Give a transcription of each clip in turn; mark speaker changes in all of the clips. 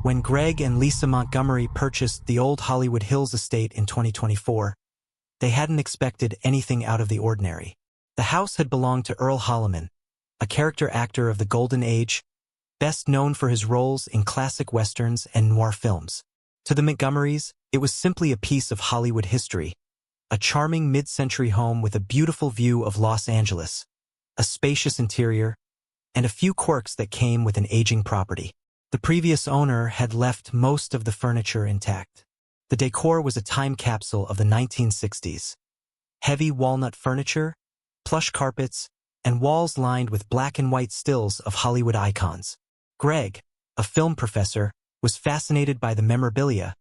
Speaker 1: When Greg and Lisa Montgomery purchased the old Hollywood Hills estate in 2024, they hadn't expected anything out of the ordinary. The house had belonged to Earl Holliman, a character actor of the Golden Age, best known for his roles in classic westerns and noir films. To the Montgomerys, it was simply a piece of Hollywood history, a charming mid-century home with a beautiful view of Los Angeles, a spacious interior, and a few quirks that came with an aging property. The previous owner had left most of the furniture intact. The decor was a time capsule of the 1960s. Heavy walnut furniture, plush carpets, and walls lined with black and white stills of Hollywood icons. Greg, a film professor, was fascinated by the memorabilia,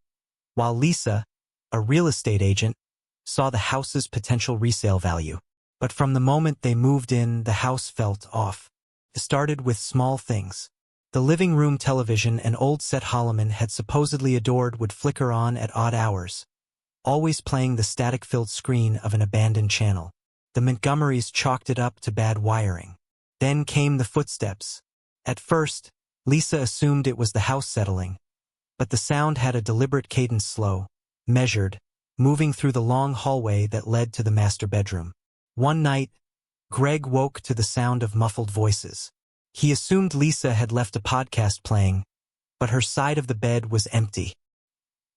Speaker 1: while Lisa, a real estate agent, saw the house's potential resale value. But from the moment they moved in, the house felt off. It started with small things. The living room television an old set Holliman had supposedly adored would flicker on at odd hours, always playing the static-filled screen of an abandoned channel. The Montgomerys chalked it up to bad wiring. Then came the footsteps. At first, Lisa assumed it was the house settling, but the sound had a deliberate cadence, slow, measured, moving through the long hallway that led to the master bedroom. One night, Greg woke to the sound of muffled voices. He assumed Lisa had left a podcast playing, but her side of the bed was empty.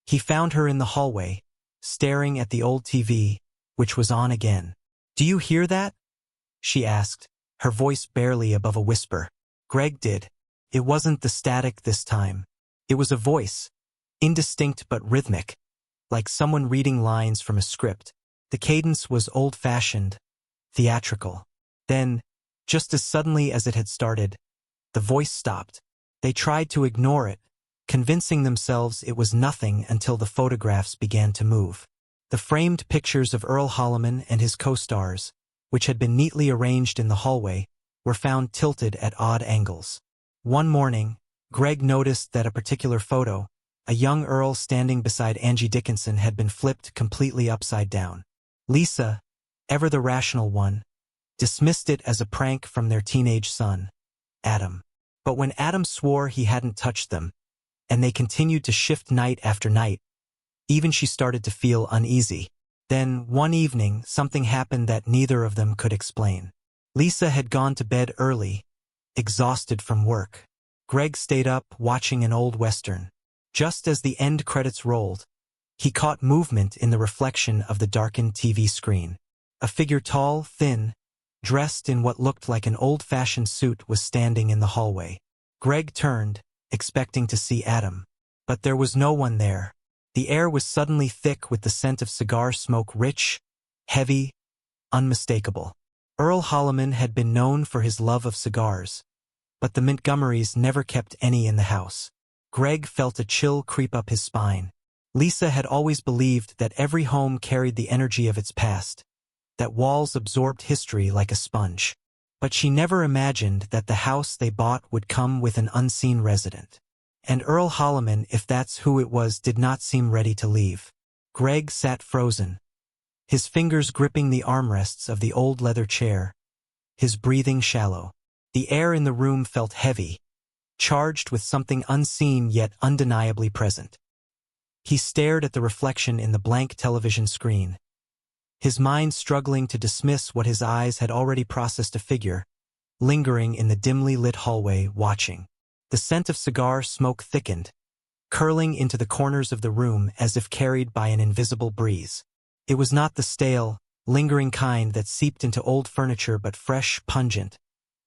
Speaker 1: He found her in the hallway, staring at the old TV, which was on again. "Do you hear that?" she asked, her voice barely above a whisper. Greg did. It wasn't the static this time. It was a voice, indistinct but rhythmic, like someone reading lines from a script. The cadence was old-fashioned, theatrical. Then, just as suddenly as it had started, the voice stopped. They tried to ignore it, convincing themselves it was nothing until the photographs began to move. The framed pictures of Earl Holliman and his co-stars, which had been neatly arranged in the hallway, were found tilted at odd angles. One morning, Greg noticed that a particular photo, a young Earl standing beside Angie Dickinson, had been flipped completely upside down. Lisa, ever the rational one, dismissed it as a prank from their teenage son, Adam. But when Adam swore he hadn't touched them, and they continued to shift night after night, even she started to feel uneasy. Then, one evening, something happened that neither of them could explain. Lisa had gone to bed early, exhausted from work. Greg stayed up watching an old western. Just as the end credits rolled, he caught movement in the reflection of the darkened TV screen. A figure, tall, thin, dressed in what looked like an old-fashioned suit, was standing in the hallway. Greg turned, expecting to see Adam. But there was no one there. The air was suddenly thick with the scent of cigar smoke, rich, heavy, unmistakable. Earl Holliman had been known for his love of cigars, but the Montgomerys never kept any in the house. Greg felt a chill creep up his spine. Lisa had always believed that every home carried the energy of its past, that walls absorbed history like a sponge. But she never imagined that the house they bought would come with an unseen resident. And Earl Holliman, if that's who it was, did not seem ready to leave. Greg sat frozen, his fingers gripping the armrests of the old leather chair, his breathing shallow. The air in the room felt heavy, charged with something unseen yet undeniably present. He stared at the reflection in the blank television screen, his mind struggling to dismiss what his eyes had already processed: a figure, lingering in the dimly lit hallway, watching. The scent of cigar smoke thickened, curling into the corners of the room as if carried by an invisible breeze. It was not the stale, lingering kind that seeped into old furniture, but fresh, pungent,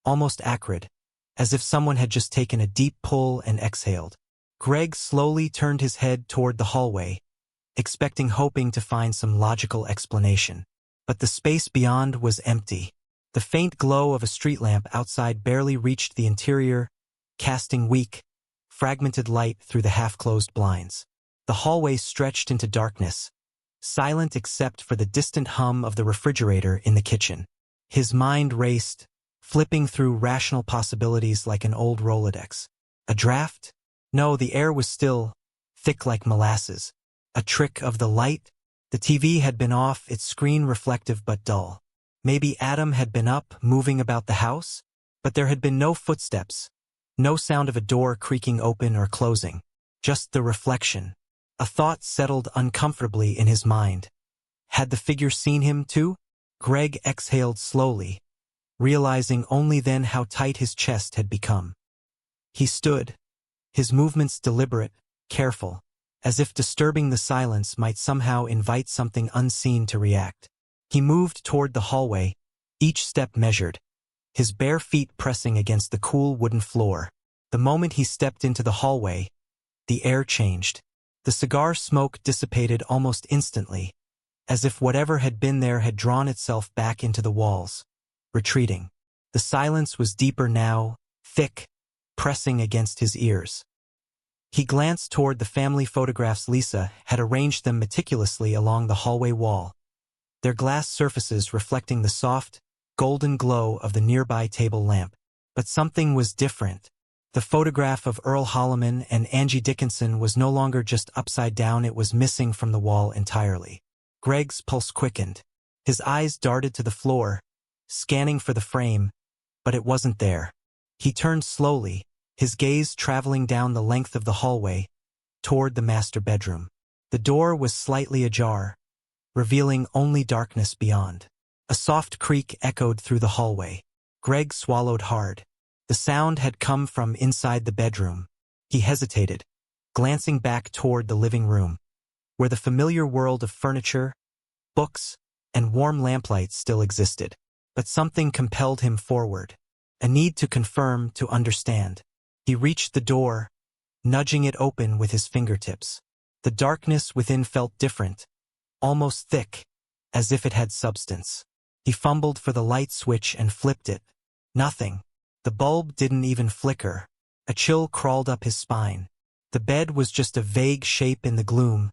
Speaker 1: almost acrid, as if someone had just taken a deep pull and exhaled. Greg slowly turned his head toward the hallway, hoping to find some logical explanation. But the space beyond was empty. The faint glow of a street lamp outside barely reached the interior, casting weak, fragmented light through the half-closed blinds. The hallway stretched into darkness, silent except for the distant hum of the refrigerator in the kitchen. His mind raced, flipping through rational possibilities like an old Rolodex. A draft? No, the air was still, thick like molasses. A trick of the light? The TV had been off, its screen reflective but dull. Maybe Adam had been up, moving about the house? But there had been no footsteps, no sound of a door creaking open or closing. just the reflection. A thought settled uncomfortably in his mind. Had the figure seen him too? Greg exhaled slowly, realizing only then how tight his chest had become. He stood, his movements deliberate, careful, as if disturbing the silence might somehow invite something unseen to react. He moved toward the hallway, each step measured, his bare feet pressing against the cool wooden floor. The moment he stepped into the hallway, the air changed. The cigar smoke dissipated almost instantly, as if whatever had been there had drawn itself back into the walls, retreating. The silence was deeper now, thick, pressing against his ears. He glanced toward the family photographs. Lisa had arranged them meticulously along the hallway wall, their glass surfaces reflecting the soft, golden glow of the nearby table lamp. But something was different. The photograph of Earl Holliman and Angie Dickinson was no longer just upside down, it was missing from the wall entirely. Greg's pulse quickened. His eyes darted to the floor, scanning for the frame, but it wasn't there. He turned slowly, his gaze traveling down the length of the hallway, toward the master bedroom. The door was slightly ajar, revealing only darkness beyond. A soft creak echoed through the hallway. Greg swallowed hard. The sound had come from inside the bedroom. He hesitated, glancing back toward the living room, where the familiar world of furniture, books, and warm lamplight still existed. But something compelled him forward, a need to confirm, to understand. He reached the door, nudging it open with his fingertips. The darkness within felt different, almost thick, as if it had substance. He fumbled for the light switch and flipped it. Nothing. The bulb didn't even flicker. A chill crawled up his spine. The bed was just a vague shape in the gloom,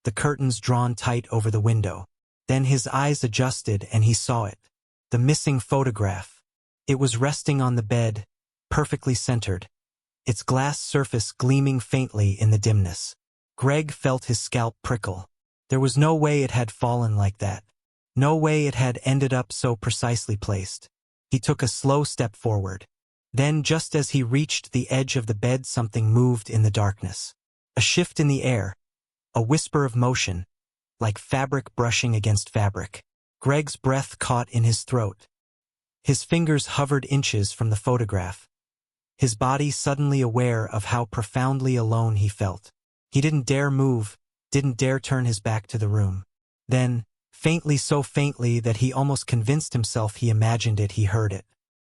Speaker 1: the curtains drawn tight over the window. Then his eyes adjusted and he saw it. The missing photograph. It was resting on the bed, perfectly centered, its glass surface gleaming faintly in the dimness. Greg felt his scalp prickle. There was no way it had fallen like that. No way it had ended up so precisely placed. He took a slow step forward. Then, just as he reached the edge of the bed, something moved in the darkness. A shift in the air, a whisper of motion, like fabric brushing against fabric. Greg's breath caught in his throat. His fingers hovered inches from the photograph, his body suddenly aware of how profoundly alone he felt. He didn't dare move, didn't dare turn his back to the room. Then, faintly, so faintly that he almost convinced himself he imagined it, he heard it.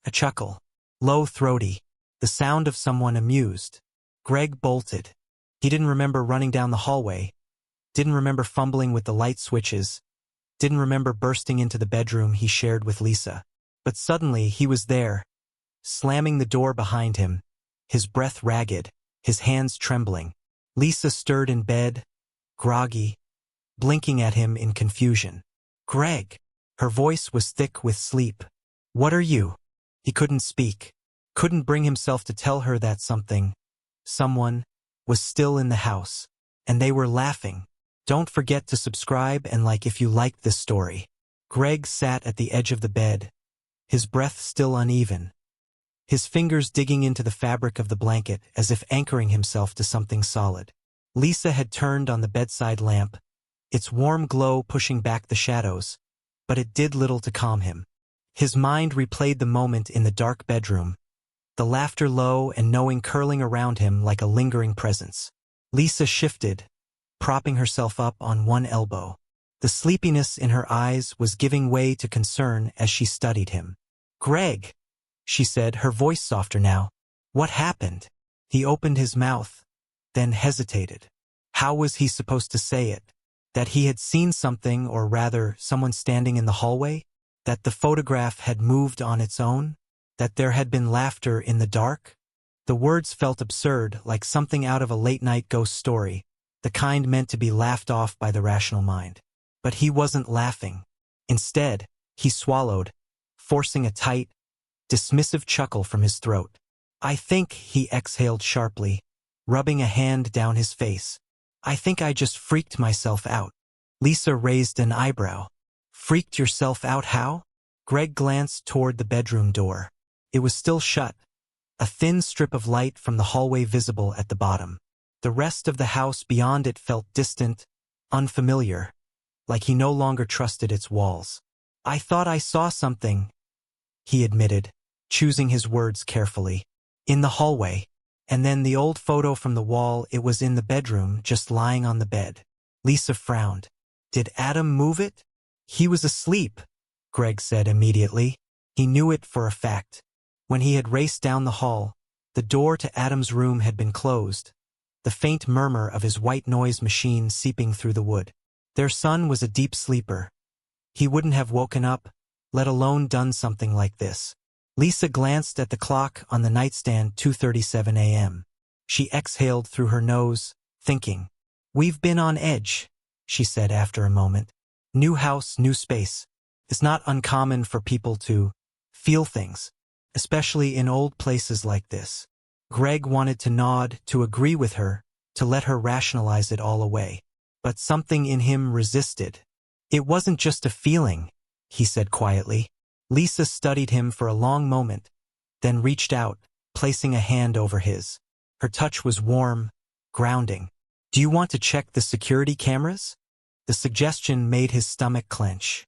Speaker 1: A chuckle. Low, throaty. The sound of someone amused. Greg bolted. He didn't remember running down the hallway, didn't remember fumbling with the light switches, didn't remember bursting into the bedroom he shared with Lisa. But suddenly he was there, slamming the door behind him, his breath ragged, his hands trembling. Lisa stirred in bed, groggy, blinking at him in confusion. "Greg!" Her voice was thick with sleep. "What are you?" He couldn't speak, couldn't bring himself to tell her that someone, was still in the house. And they were laughing. Don't forget to subscribe and like if you liked this story. Greg sat at the edge of the bed, his breath still uneven, his fingers digging into the fabric of the blanket as if anchoring himself to something solid. Lisa had turned on the bedside lamp, its warm glow pushing back the shadows, but it did little to calm him. His mind replayed the moment in the dark bedroom, the laughter low and knowing curling around him like a lingering presence. Lisa shifted, propping herself up on one elbow. The sleepiness in her eyes was giving way to concern as she studied him. "Greg," she said, her voice softer now. "What happened?" He opened his mouth, then hesitated. How was he supposed to say it? That he had seen something, or rather, someone standing in the hallway? That the photograph had moved on its own? That there had been laughter in the dark? The words felt absurd, like something out of a late-night ghost story, the kind meant to be laughed off by the rational mind. But he wasn't laughing. Instead, he swallowed, forcing a tight, dismissive chuckle from his throat. "I think," he exhaled sharply, rubbing a hand down his face. "I think I just freaked myself out." Lisa raised an eyebrow. "Freaked yourself out how?" Greg glanced toward the bedroom door. It was still shut, a thin strip of light from the hallway visible at the bottom. The rest of the house beyond it felt distant, unfamiliar, like he no longer trusted its walls. "I thought I saw something," he admitted, choosing his words carefully. "In the hallway." And then the old photo from the wall, it was in the bedroom, just lying on the bed. Lisa frowned. "Did Adam move it?" "He was asleep," Greg said immediately. He knew it for a fact. When he had raced down the hall, the door to Adam's room had been closed, the faint murmur of his white noise machine seeping through the wood. Their son was a deep sleeper. He wouldn't have woken up, let alone done something like this. Lisa glanced at the clock on the nightstand, 2:37 a.m. She exhaled through her nose, thinking. "We've been on edge," she said after a moment. "New house, new space. It's not uncommon for people to feel things, especially in old places like this." Greg wanted to nod, to agree with her, to let her rationalize it all away. But something in him resisted. "It wasn't just a feeling," he said quietly. Lisa studied him for a long moment, then reached out, placing a hand over his. Her touch was warm, grounding. "Do you want to check the security cameras?" The suggestion made his stomach clench.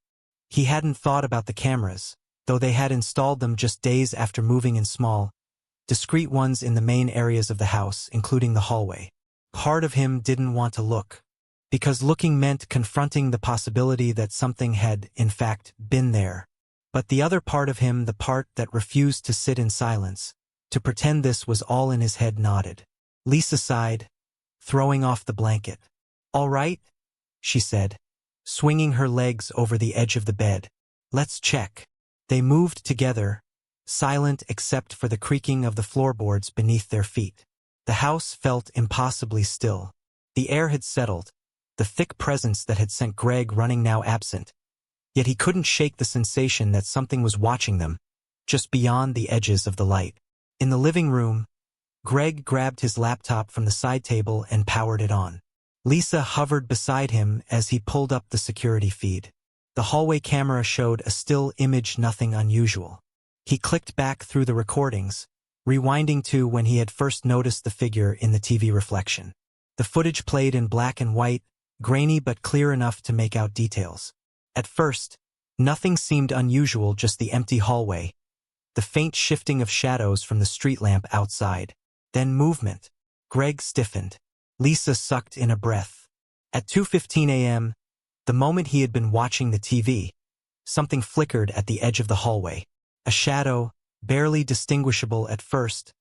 Speaker 1: He hadn't thought about the cameras, though they had installed them just days after moving in small, discreet ones in the main areas of the house, including the hallway. Part of him didn't want to look, because looking meant confronting the possibility that something had, in fact, been there. But the other part of him, the part that refused to sit in silence, to pretend this was all in his head, nodded. Lisa sighed, throwing off the blanket. "All right," she said, swinging her legs over the edge of the bed. "Let's check." They moved together, silent except for the creaking of the floorboards beneath their feet. The house felt impossibly still. The air had settled, the thick presence that had sent Greg running now absent. Yet he couldn't shake the sensation that something was watching them, just beyond the edges of the light. In the living room, Greg grabbed his laptop from the side table and powered it on. Lisa hovered beside him as he pulled up the security feed. The hallway camera showed a still image, nothing unusual. He clicked back through the recordings, rewinding to when he had first noticed the figure in the TV reflection. The footage played in black and white, grainy but clear enough to make out details. At first, nothing seemed unusual, just the empty hallway, the faint shifting of shadows from the street lamp outside. Then movement. Greg stiffened. Lisa sucked in a breath. At 2:15 a.m., the moment he had been watching the TV, something flickered at the edge of the hallway. A shadow, barely distinguishable at first,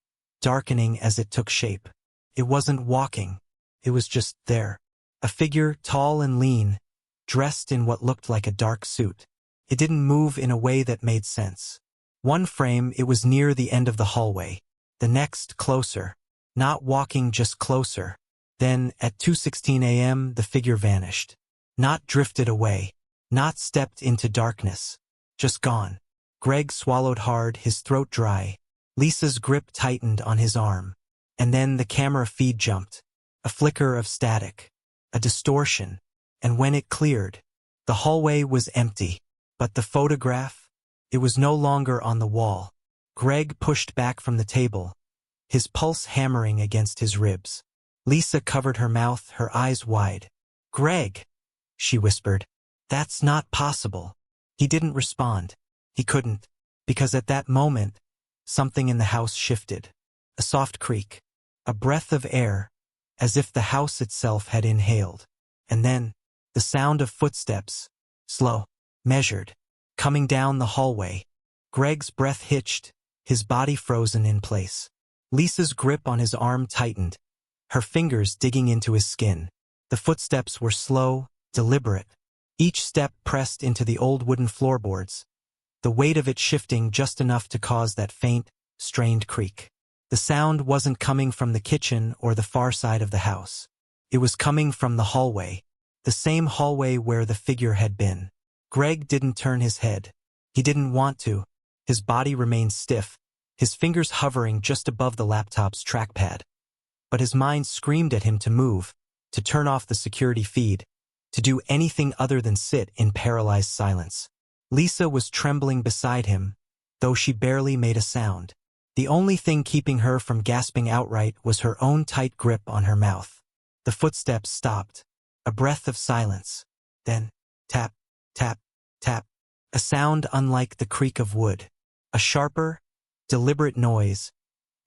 Speaker 1: darkening as it took shape. It wasn't walking. It was just there. A figure, tall and lean, dressed in what looked like a dark suit. It didn't move in a way that made sense. One frame, it was near the end of the hallway. The next, closer. Not walking, just closer. Then, at 2:16 a.m., the figure vanished. Not drifted away. Not stepped into darkness. Just gone. Greg swallowed hard, his throat dry. Lisa's grip tightened on his arm. And then the camera feed jumped. A flicker of static. A distortion. And when it cleared, the hallway was empty. But the photograph? It was no longer on the wall. Greg pushed back from the table, his pulse hammering against his ribs. Lisa covered her mouth, her eyes wide. "Greg," she whispered, "that's not possible." He didn't respond. He couldn't, because at that moment, something in the house shifted. A soft creak, a breath of air, as if the house itself had inhaled. And then, the sound of footsteps, slow, measured, coming down the hallway. Greg's breath hitched, his body frozen in place. Lisa's grip on his arm tightened, her fingers digging into his skin. The footsteps were slow, deliberate. Each step pressed into the old wooden floorboards, the weight of it shifting just enough to cause that faint, strained creak. The sound wasn't coming from the kitchen or the far side of the house. It was coming from the hallway, the same hallway where the figure had been. Greg didn't turn his head. He didn't want to. His body remained stiff, his fingers hovering just above the laptop's trackpad. But his mind screamed at him to move, to turn off the security feed, to do anything other than sit in paralyzed silence. Lisa was trembling beside him, though she barely made a sound. The only thing keeping her from gasping outright was her own tight grip on her mouth. The footsteps stopped. A breath of silence. Then, tap, tap, tap. A sound unlike the creak of wood. A sharper, deliberate noise,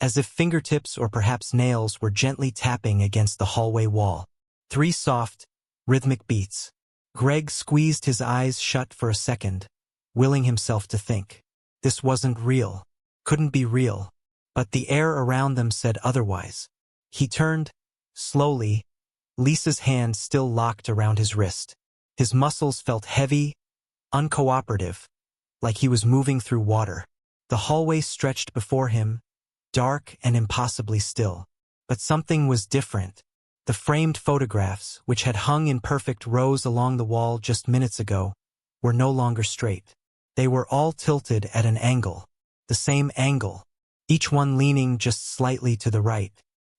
Speaker 1: as if fingertips or perhaps nails were gently tapping against the hallway wall. 3 soft, rhythmic beats. Greg squeezed his eyes shut for a second, willing himself to think. This wasn't real. Couldn't be real. But the air around them said otherwise. He turned, slowly, Lisa's hand still locked around his wrist. His muscles felt heavy, uncooperative, like he was moving through water. The hallway stretched before him, dark and impossibly still. But something was different. The framed photographs, which had hung in perfect rows along the wall just minutes ago, were no longer straight. They were all tilted at an angle. The same angle, each one leaning just slightly to the right.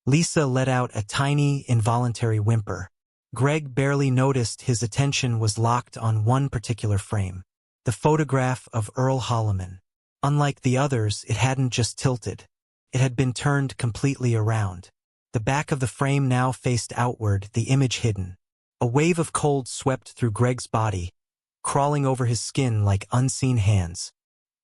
Speaker 1: Lisa let out a tiny, involuntary whimper. Greg barely noticed his attention was locked on one particular frame. The photograph of Earl Holliman. Unlike the others, it hadn't just tilted. It had been turned completely around. The back of the frame now faced outward, the image hidden. A wave of cold swept through Greg's body, crawling over his skin like unseen hands.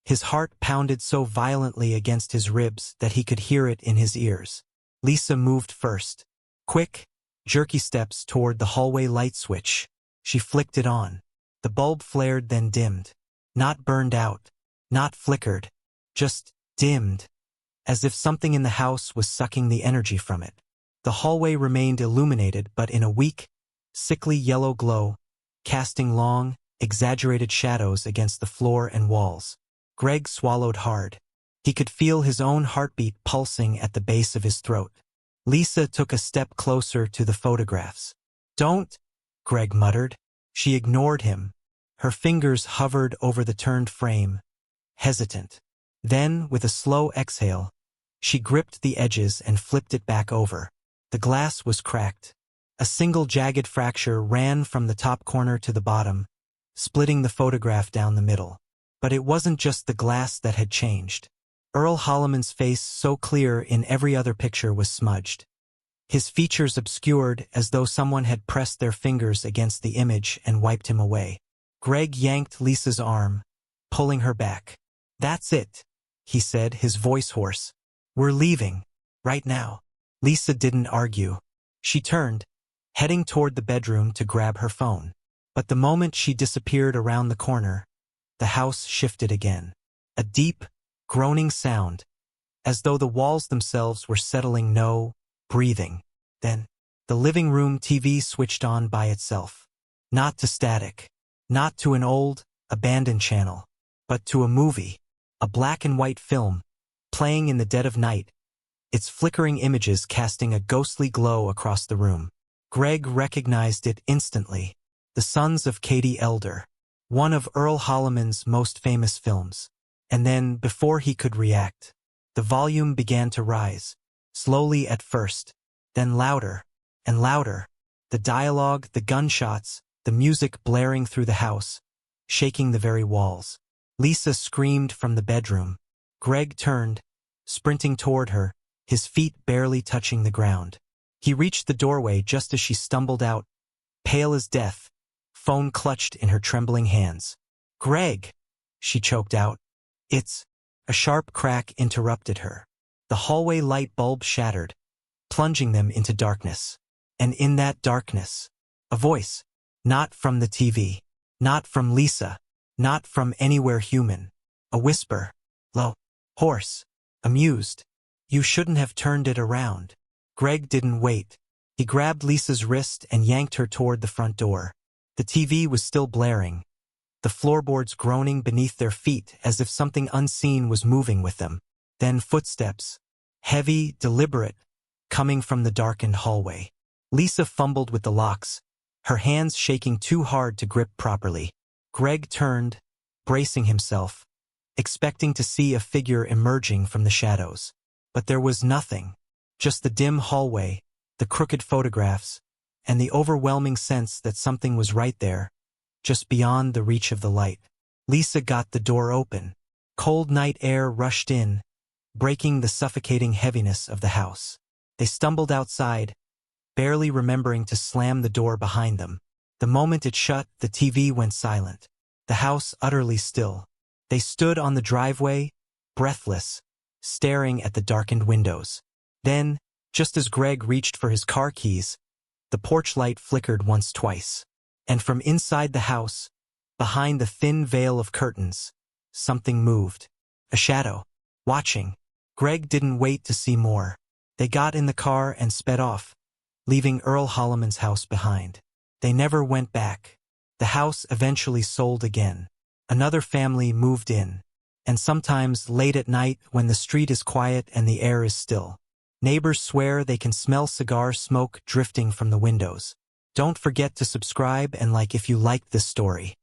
Speaker 1: His heart pounded so violently against his ribs that he could hear it in his ears. Lisa moved first. Quick, jerky steps toward the hallway light switch. She flicked it on. The bulb flared, then dimmed. Not burned out. Not flickered. Just dimmed. As if something in the house was sucking the energy from it. The hallway remained illuminated, but in a weak, sickly yellow glow, casting long, exaggerated shadows against the floor and walls. Greg swallowed hard. He could feel his own heartbeat pulsing at the base of his throat. Lisa took a step closer to the photographs. "Don't," Greg muttered. She ignored him. Her fingers hovered over the turned frame, hesitant. Then, with a slow exhale, she gripped the edges and flipped it back over. The glass was cracked. A single jagged fracture ran from the top corner to the bottom, splitting the photograph down the middle. But it wasn't just the glass that had changed. Earl Holliman's face, so clear in every other picture, was smudged. His features obscured as though someone had pressed their fingers against the image and wiped him away. Greg yanked Lisa's arm, pulling her back. "That's it," he said, his voice hoarse. "We're leaving. Right now." Lisa didn't argue. She turned, heading toward the bedroom to grab her phone. But the moment she disappeared around the corner, the house shifted again. A deep, groaning sound, as though the walls themselves were settling, no breathing. Then, the living room TV switched on by itself. Not to static. Not to an old, abandoned channel. But to a movie. A black and white film, playing in the dead of night, its flickering images casting a ghostly glow across the room. Greg recognized it instantly. The Sons of Katie Elder. One of Earl Holliman's most famous films. And then, before he could react, the volume began to rise, slowly at first, then louder and louder. The dialogue, the gunshots, the music blaring through the house, shaking the very walls. Lisa screamed from the bedroom. Greg turned, sprinting toward her, his feet barely touching the ground. He reached the doorway just as she stumbled out, pale as death, phone clutched in her trembling hands. "Greg," she choked out. "It's..." A sharp crack interrupted her. The hallway light bulb shattered, plunging them into darkness. And in that darkness, a voice. Not from the TV. Not from Lisa. Not from anywhere human. A whisper. Low. Hoarse. Amused. "You shouldn't have turned it around." Greg didn't wait. He grabbed Lisa's wrist and yanked her toward the front door. The TV was still blaring, the floorboards groaning beneath their feet as if something unseen was moving with them. Then footsteps, heavy, deliberate, coming from the darkened hallway. Lisa fumbled with the locks, her hands shaking too hard to grip properly. Greg turned, bracing himself, expecting to see a figure emerging from the shadows. But there was nothing, just the dim hallway, the crooked photographs, and the overwhelming sense that something was right there, just beyond the reach of the light. Lisa got the door open. Cold night air rushed in, breaking the suffocating heaviness of the house. They stumbled outside, barely remembering to slam the door behind them. The moment it shut, the TV went silent. The house utterly still. They stood on the driveway, breathless, staring at the darkened windows. Then, just as Greg reached for his car keys, the porch light flickered once twice. And from inside the house, behind the thin veil of curtains, something moved. A shadow. Watching. Greg didn't wait to see more. They got in the car and sped off, leaving Earl Holliman's house behind. They never went back. The house eventually sold again. Another family moved in. And sometimes late at night when the street is quiet and the air is still, neighbors swear they can smell cigar smoke drifting from the windows. Don't forget to subscribe and like if you liked this story.